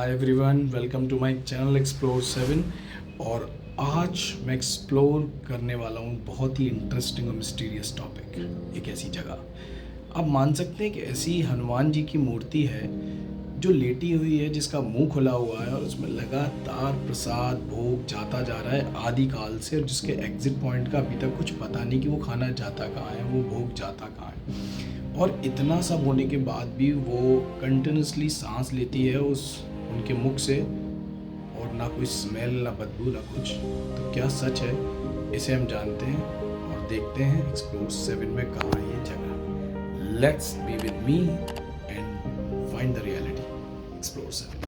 Hi everyone, welcome to my channel explore 7। और आज मैं एक्सप्लोर करने वाला हूँ बहुत ही इंटरेस्टिंग और मिस्टीरियस टॉपिक, एक ऐसी जगह। आप मान सकते हैं कि ऐसी हनुमान जी की मूर्ति है जो लेटी हुई है, जिसका मुंह खुला हुआ है और उसमें लगातार प्रसाद भोग जाता जा रहा है आदिकाल से, और जिसके एग्जिट पॉइंट का अभी तक कुछ पता नहीं कि वो खाना जाता कहाँ है, वो भोग जाता कहाँ है। और इतना सब होने के बाद भी वो कंटिन्यूसली सांस लेती है उनके मुख से, और ना कोई स्मेल, ना बदबू, ना कुछ। तो क्या सच है, इसे हम जानते हैं और देखते हैं एक्सप्लोर 7 में कहाँ है ये जगह। Let's be with me and find the reality. Explore 7।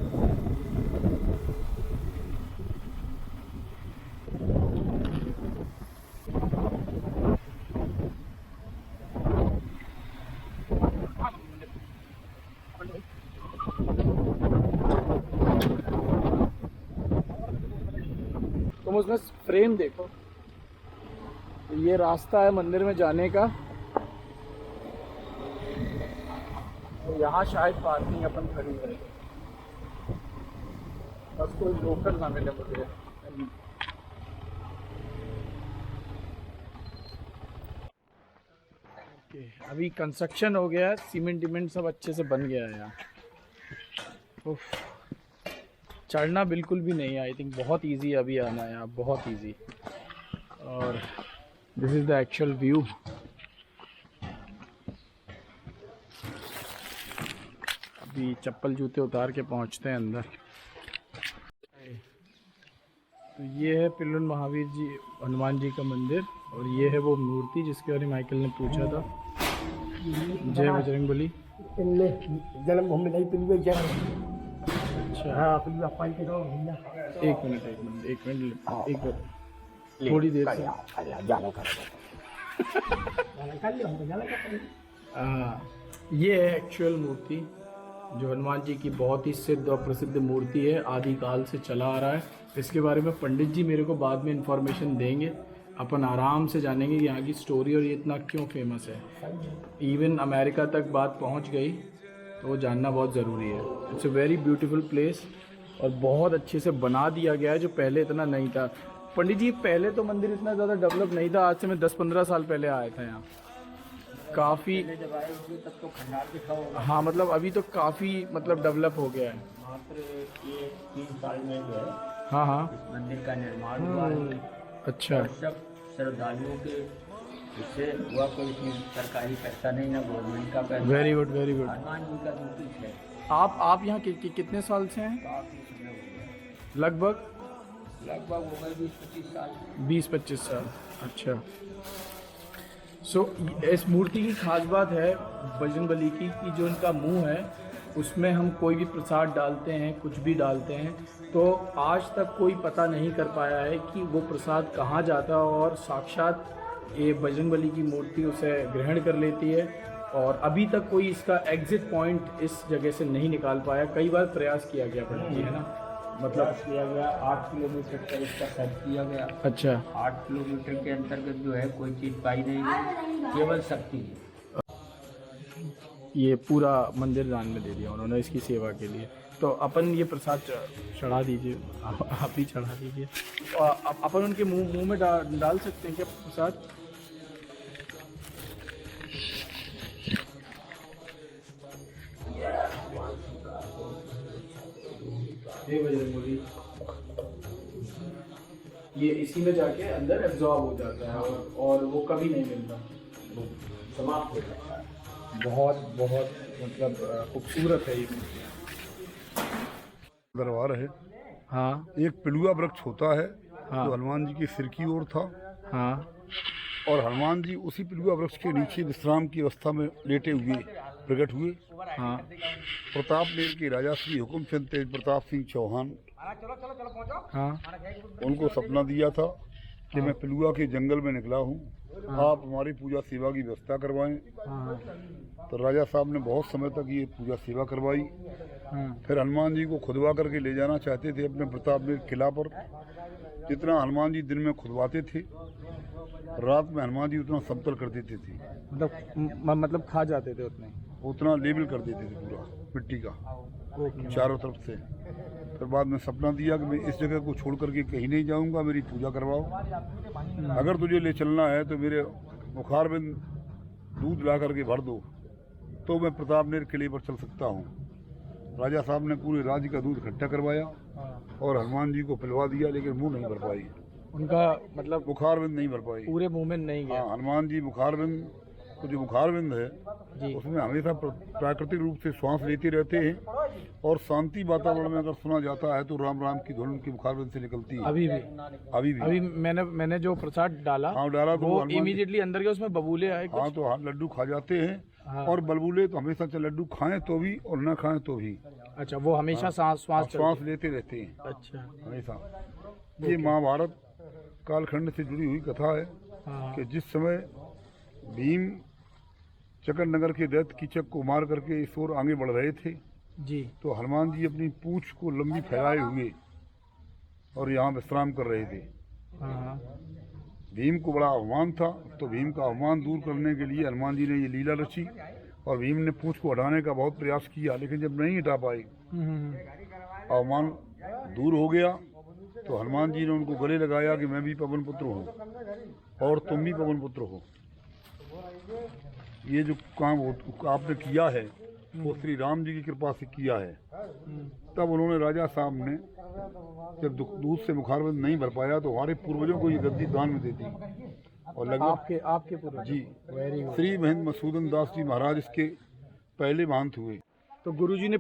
तुम उसमें फ्रेम देखो, ये रास्ता है मंदिर में जाने का। यहाँ शायद पार्किंग अपन खड़ी है, बस कोई लोकल ना मिले मुझे। अभी कंस्ट्रक्शन हो गया है, सीमेंट सब अच्छे से बन गया है यहाँ। चढ़ना बिल्कुल भी नहीं है, आई थिंक बहुत इजी अभी आना है यहाँ, बहुत इजी। और this is the actual view. अभी चप्पल जूते उतार के पहुँचते हैं अंदर। तो ये है पिल्लन महावीर जी, हनुमान जी का मंदिर, और ये है वो मूर्ति जिसके बारे में माइकल ने पूछा था। जय बजरंगबली। जन्मभूमि नहीं पिलवे जन्म। अच्छा, हाँ पिलवा पाई के दो। एक मिनट थोड़ी देर से। ये है एक्चुअल मूर्ति, जो हनुमान जी की बहुत ही सिद्ध और प्रसिद्ध मूर्ति है, आदिकाल से चला आ रहा है। इसके बारे में पंडित जी मेरे को बाद में इंफॉर्मेशन देंगे, अपन आराम से जानेंगे कि यहाँ की स्टोरी और ये इतना क्यों फेमस है। इवन अमेरिका तक बात पहुँच गई, तो वो जानना बहुत ज़रूरी है। It's a very beautiful place और बहुत अच्छे से बना दिया गया है, जो पहले इतना नहीं था। पंडित जी, पहले तो मंदिर इतना ज़्यादा डेवलप नहीं था। आज से मैं 10-15 साल पहले आया था यहाँ, काफ़ी। तब तो खंडार दिखा होगा। हाँ, मतलब अभी तो काफ़ी मतलब डेवलप हो गया है। मात्र ये 3 साल में जो है हाँ इस मंदिर का निर्माण हुआ है। अच्छा। और सब श्रद्धालुओं के इससे हुआ, कोई इसमें सरकारी पैसा नहीं, ना गवर्नमेंट का पैसा। Very good, very good. Hanuman ji का मूर्ति है। आप यहाँ कितने साल से हैं? काफ़ी समय हो गया, लगभग लगभग हो गए 20-25 साल। 20-25 साल। अच्छा। सो इस मूर्ति की खास बात है बजरंगबली की, कि जो इनका मुंह है उसमें हम कोई भी प्रसाद डालते हैं, कुछ भी डालते हैं, तो आज तक कोई पता नहीं कर पाया है कि वो प्रसाद कहाँ जाता है, और साक्षात ये बजरंगबली की मूर्ति उसे ग्रहण कर लेती है। और अभी तक कोई इसका एग्जिट पॉइंट इस जगह से नहीं निकाल पाया। कई बार प्रयास किया गया पंडित जी, है ना, मतलब किया गया। 8 किलोमीटर का इसका सर्च किया गया। अच्छा। 8 किलोमीटर के अंतर्गत जो है कोई चीज़ पाई नहीं गई, केवल शक्ति है। ये पूरा मंदिर दान में दे दिया उन्होंने इसकी सेवा के लिए। तो अपन ये प्रसाद चढ़ा दीजिए, आप ही चढ़ा दीजिए। और अपन उनके मुंह में डाल सकते हैं क्या प्रसाद? ये इसी में जाके अंदर एब्जॉर्ब हो जाता है और वो कभी नहीं मिलता, समाप्त हो जाता है। बहुत बहुत मतलब खूबसूरत है ये। दरबार है। हाँ एक पिलुआ वृक्ष होता है, हाँ जो हनुमान जी के सिर की ओर था, हाँ। और हनुमान जी उसी पिलुआ वृक्ष के नीचे विश्राम की अवस्था में लेटे हुए प्रकट हुए। हाँ प्रताप मेल के राजा श्री हुकुमचंद तेज प्रताप सिंह चौहान, हाँ उनको सपना दिया था कि मैं पिलुआ के जंगल में निकला हूँ, आप हमारी पूजा सेवा की व्यवस्था करवाएं। हाँ तो राजा साहब ने बहुत समय तक ये पूजा सेवा करवाई। फिर हनुमान जी को खुदवा करके ले जाना चाहते थे अपने प्रताप मेल किला पर। जितना हनुमान जी दिन में खुदवाते थे, रात में हनुमान जी उतना समतल कर देते थे। मतलब खा जाते थे उतने, उतना लेवल कर देते थे पूरा मिट्टी का चारों तरफ से। फिर बाद में सपना दिया कि मैं इस जगह को छोड़ करके कहीं नहीं जाऊंगा, मेरी पूजा करवाओ। अगर तुझे ले चलना है तो मेरे बुखार में दूध ला करके भर दो, तो मैं प्रतापनेर किले पर चल सकता हूँ। राजा साहब ने पूरे राज्य का दूध इकट्ठा करवाया और हनुमान जी को पिलवा दिया, लेकिन मुंह नहीं भर पाई, उनका मतलब बुखारबिंद नहीं भर पाई। पूरे मुंह में नहीं गया। हाँ, हनुमान जी बुखारबिंद, तो जो बुखारबिंद है जी। उसमें हमेशा प्राकृतिक रूप से श्वास लेते रहते हैं और शांति वातावरण में अगर सुना जाता है तो राम राम की धुन उनकी बुखारबिंद से निकलती है। अभी भी अभी मैंने जो प्रसाद डाला, हाँ डाला तो वो हनुमान जी- इमीडिएटली अंदर गया, उसमें बबूले आए कुछ। हाँ, तो हाँ लड्डू खा जाते हैं। हाँ। और बलबुले तो हमेशा से लड्डू खाएं तो भी और ना खाएं तो भी अच्छा, वो हमेशा श्वास श्वास लेते रहते हैं अच्छा। हमेशा। ये महाभारत कालखंड से जुड़ी हुई कथा है हाँ। कि जिस समय भीम चकर नगर के दैत्य कीचक को मार करके इस ओर आगे बढ़ रहे थे, जी। तो हनुमान जी अपनी पूंछ को लंबी फैलाए हुए और यहाँ विश्राम कर रहे थे। हाँ। भीम को बड़ा अवमान था, तो भीम का अवमान दूर करने के लिए हनुमान जी ने ये लीला रची और भीम ने पूंछ को हटाने का बहुत प्रयास किया, लेकिन जब नहीं हटा पाए, अवमान दूर हो गया, तो हनुमान जी ने उनको गले लगाया कि मैं भी पवन पुत्र हूँ और तुम भी पवन पुत्र हो। ये जो काम आपने किया है वो श्री राम जी की कृपा से किया है। तब उन्होंने राजा साहब ने जब दूध से मुखारबिंद नहीं भर पाया तो हमारे पूर्वजों को ये गद्दी दान में दे दी और लगभग आपके पूर्वज जी वेरी गुड। श्री महेंद्र मधुसूदन दास जी महाराज इसके पहले महंत हुए। तो गुरुजी ने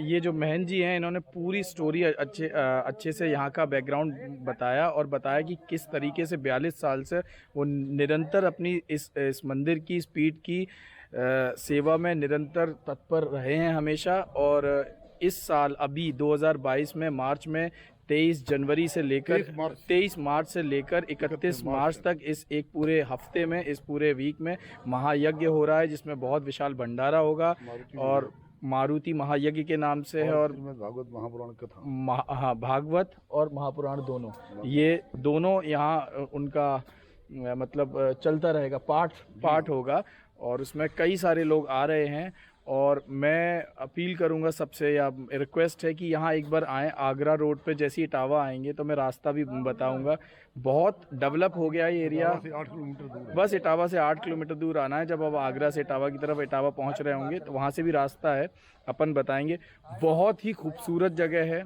ये जो महन जी हैं, इन्होंने पूरी स्टोरी अच्छे से यहाँ का बैकग्राउंड बताया और बताया कि किस तरीके से 42 साल से वो निरंतर अपनी इस मंदिर की, इस पीठ की सेवा में निरंतर तत्पर रहे हैं हमेशा। और इस साल अभी 2022 में मार्च में 23 जनवरी से लेकर 23 मार्च से लेकर 31 मार्च तक इस एक पूरे हफ्ते में, इस पूरे वीक में महायज्ञ हो रहा है, जिसमें बहुत विशाल भंडारा होगा और मारुति महायज्ञ के नाम से है। और भागवत महापुराण कथा, हाँ, भागवत और महापुराण दोनों, ये दोनों यहाँ उनका मतलब चलता रहेगा, पाठ होगा और उसमें कई सारे लोग आ रहे हैं। और मैं अपील करूंगा सबसे, या रिक्वेस्ट है कि यहाँ एक बार आएँ। आगरा रोड पे जैसे इटावा आएंगे तो मैं रास्ता भी बताऊंगा, बहुत डेवलप हो गया ये एरिया। 8 किलोमीटर दूर, बस इटावा से 8 किलोमीटर दूर आना है। जब आप आगरा से इटावा की तरफ इटावा पहुँच रहे होंगे तो वहाँ से भी रास्ता है, अपन बताएंगे। बहुत ही खूबसूरत जगह है,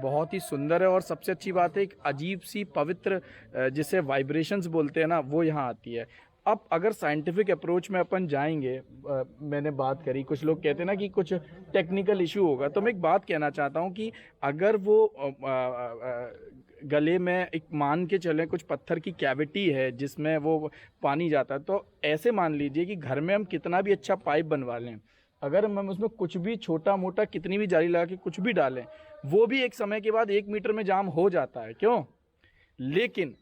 बहुत ही सुंदर है और सबसे अच्छी बात है, एक अजीब सी पवित्र जिसे वाइब्रेशंस बोलते हैं ना, वो यहाँ आती है। अब अगर साइंटिफिक अप्रोच में अपन जाएंगे, मैंने बात करी, कुछ लोग कहते हैं ना कि कुछ टेक्निकल इशू होगा, तो मैं एक बात कहना चाहता हूँ कि अगर वो गले में एक मान के चलें कुछ पत्थर की कैविटी है जिसमें वो पानी जाता है, तो ऐसे मान लीजिए कि घर में हम कितना भी अच्छा पाइप बनवा लें, अगर हम उसमें कुछ भी छोटा मोटा कितनी भी जाली लगा के कुछ भी डालें, वो भी एक समय के बाद 1 मीटर में जाम हो जाता है। क्यों? लेकिन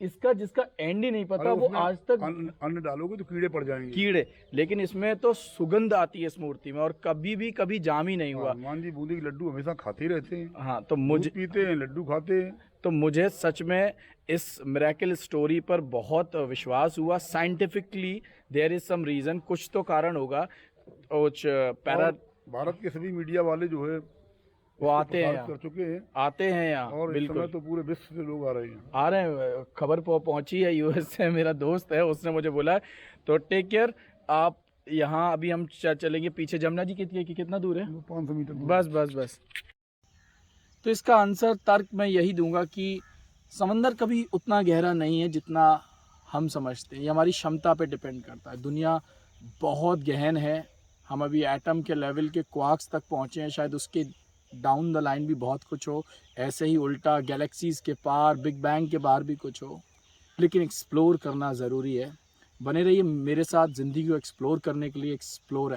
इसका जिसका एंड ही नहीं पता, वो आज तक अन्न डालोगे तो कीड़े पड़ जाएंगे, कीड़े, लेकिन इसमें तो सुगंध आती है इस मूर्ति में और कभी जाम ही नहीं हुआ। हनुमान जी बूंदी के लड्डू हमेशा खाते रहते हैं। हाँ, तो मुझे दूध पीते हैं, लड्डू खाते हैं। तो मुझे सच में इस मिरेकल स्टोरी पर बहुत विश्वास हुआ। Scientifically there is some reason, कुछ तो कारण होगा। कुछ भारत के सभी मीडिया वाले जो है वो आते हैं, कर चुके हैं, आते हैं यहाँ, और इस बिल्कुल समय तो पूरे विश्व से लोग आ रहे हैं। आ रहे हैं। खबर पहुंची है यूएस से, मेरा दोस्त है, उसने मुझे बोला है। तो टेक केयर। आप यहाँ अभी हम चलेंगे पीछे। जमुना जी कितना दूर है? 500 मीटर दूर। बस। तो इसका आंसर तर्क मैं यही दूंगा कि समंदर कभी उतना गहरा नहीं है जितना हम समझते हैं। ये हमारी क्षमता पे डिपेंड करता है। दुनिया बहुत गहन है, हम अभी एटम के लेवल के क्वार्क्स तक पहुँचे हैं, शायद उसके डाउन द लाइन भी बहुत कुछ हो, ऐसे ही उल्टा गैलेक्सीज़ के पार, बिग बैंग के बाहर भी कुछ हो, लेकिन एक्सप्लोर करना ज़रूरी है। बने रहिए मेरे साथ ज़िंदगी को एक्सप्लोर करने के लिए। एक्सप्लोर